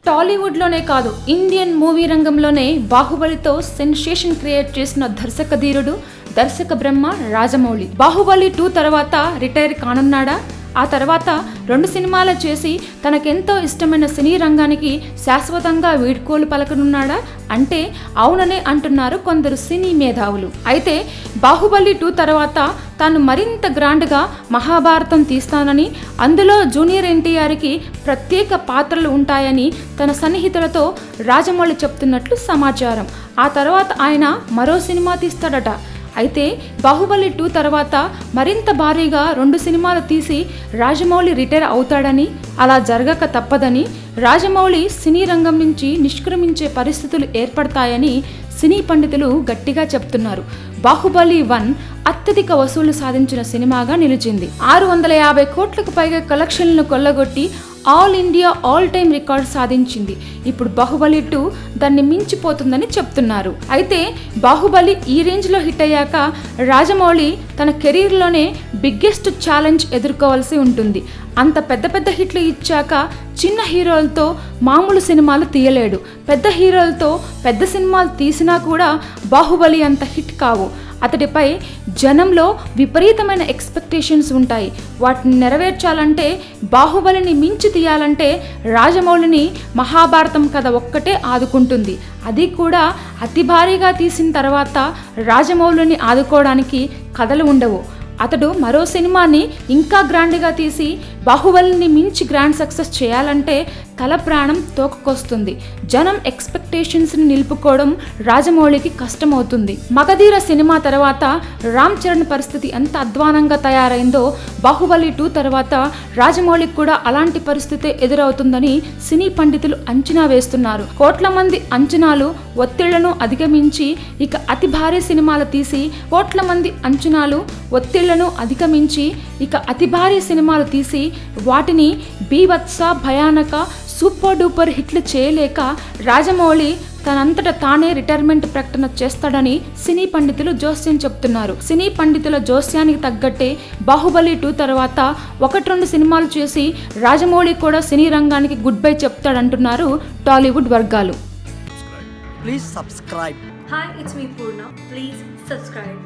టాలీవుడ్లోనే కాదు, Indian movie రంగంలోనే బాహుబలితో sensation create చేసిన దర్శక ధీరుడు, దర్శక బ్రహ్మ రాజమౌళి. బాహుబలి 2 తర్వాత రిటైర్ కానున్నాడా? ఆ తర్వాత 2 సినిమాలు చేసి తనకెంతో ఇష్టమైన సినీ రంగానికి శాశ్వతంగా వీడ్కోలు పలకనున్నాడా అంటే అవుననే అంటున్నారు కొందరు సినీ మేధావులు. అయితే బాహుబలి 2 తర్వాత తాను మరింత గ్రాండ్గా మహాభారతం తీస్తానని, అందులో జూనియర్ ఎన్టీఆర్కి ప్రత్యేక పాత్రలు ఉంటాయని తన సన్నిహితులతో రాజమౌళి చెప్తున్నట్లు సమాచారం. ఆ తర్వాత ఆయన మరో సినిమా తీస్తాడట. అయితే బాహుబలి 2 తర్వాత మరింత భారీగా 2 సినిమాలు తీసి రాజమౌళి రిటైర్ అవుతాడని, అలా జరగక తప్పదని, రాజమౌళి సినీ రంగం నుంచి నిష్క్రమించే పరిస్థితులు ఏర్పడతాయని సినీ పండితులు గట్టిగా చెప్తున్నారు. బాహుబలి 1 అత్యధిక వసూళ్లు సాధించిన సినిమాగా నిలిచింది. 650 కోట్లకు పైగా కలెక్షన్లను కొల్లగొట్టి all India all time record సాధించింది. ఇప్పుడు బాహుబలి 2 దాన్ని మించిపోతుందని చెప్తున్నారు. అయితే బాహుబలి ఈ రేంజ్లో హిట్ అయ్యాక రాజమౌళి తన కెరీర్లోనే బిగ్గెస్ట్ ఛాలెంజ్ ఎదుర్కోవాల్సి ఉంటుంది. అంత పెద్ద పెద్ద హిట్లు ఇచ్చాక చిన్న హీరోలతో మామూలు సినిమాలు తీయలేడు. పెద్ద హీరోలతో పెద్ద సినిమాలు తీసినా కూడా బాహుబలి అంత హిట్ కావు. అతడిపై జనంలో విపరీతమైన ఎక్స్పెక్టేషన్స్ ఉంటాయి. వాటిని నెరవేర్చాలంటే, బాహుబలిని మించి తీయాలంటే రాజమౌళిని మహాభారతం కథ ఒక్కటే ఆదుకుంటుంది. అది కూడా అతి భారీగా తీసిన తర్వాత రాజమౌళిని ఆదుకోవడానికి కథలు ఉండవు. అతడు మరో సినిమాని ఇంకా గ్రాండ్గా తీసి బాహుబలిని మించి గ్రాండ్ సక్సెస్ చేయాలంటే తల ప్రాణం తోకకొస్తుంది. జనం ఎక్స్పెక్టేషన్స్ని నిలుపుకోవడం రాజమౌళికి కష్టమవుతుంది. మగధీర సినిమా తర్వాత రామ్ చరణ్ పరిస్థితి ఎంత అధ్వానంగా తయారైందో బాహుబలి 2 తర్వాత రాజమౌళికి కూడా అలాంటి పరిస్థితి ఎదురవుతుందని సినీ పండితులు అంచనా వేస్తున్నారు. కోట్ల మంది అంచనాలు ఒత్తిళ్లను అధిగమించి ఇక అతి భారీ సినిమాలు తీసి కోట్ల మంది అంచనాలు ఒత్తిళ్లను అధిగమించి ఇక అతి భారీ సినిమాలు తీసి వాటిని బీభత్స భయానక సూపర్ డూపర్ హిట్లు చేయలేక రాజమౌళి తనంతట తానే రిటైర్మెంట్ ప్రకటన చేస్తాడని సినీ పండితులు జోస్యం చెప్తున్నారు. సినీ పండితుల జోస్యానికి తగ్గట్టే బాహుబలి 2 తర్వాత 1-2 సినిమాలు చేసి రాజమౌళి కూడా సినీ రంగానికి గుడ్ బై చెప్తాడంటున్నారు టాలీవుడ్ వర్గాలు. Please subscribe. Hi, it's me Purna. Please subscribe.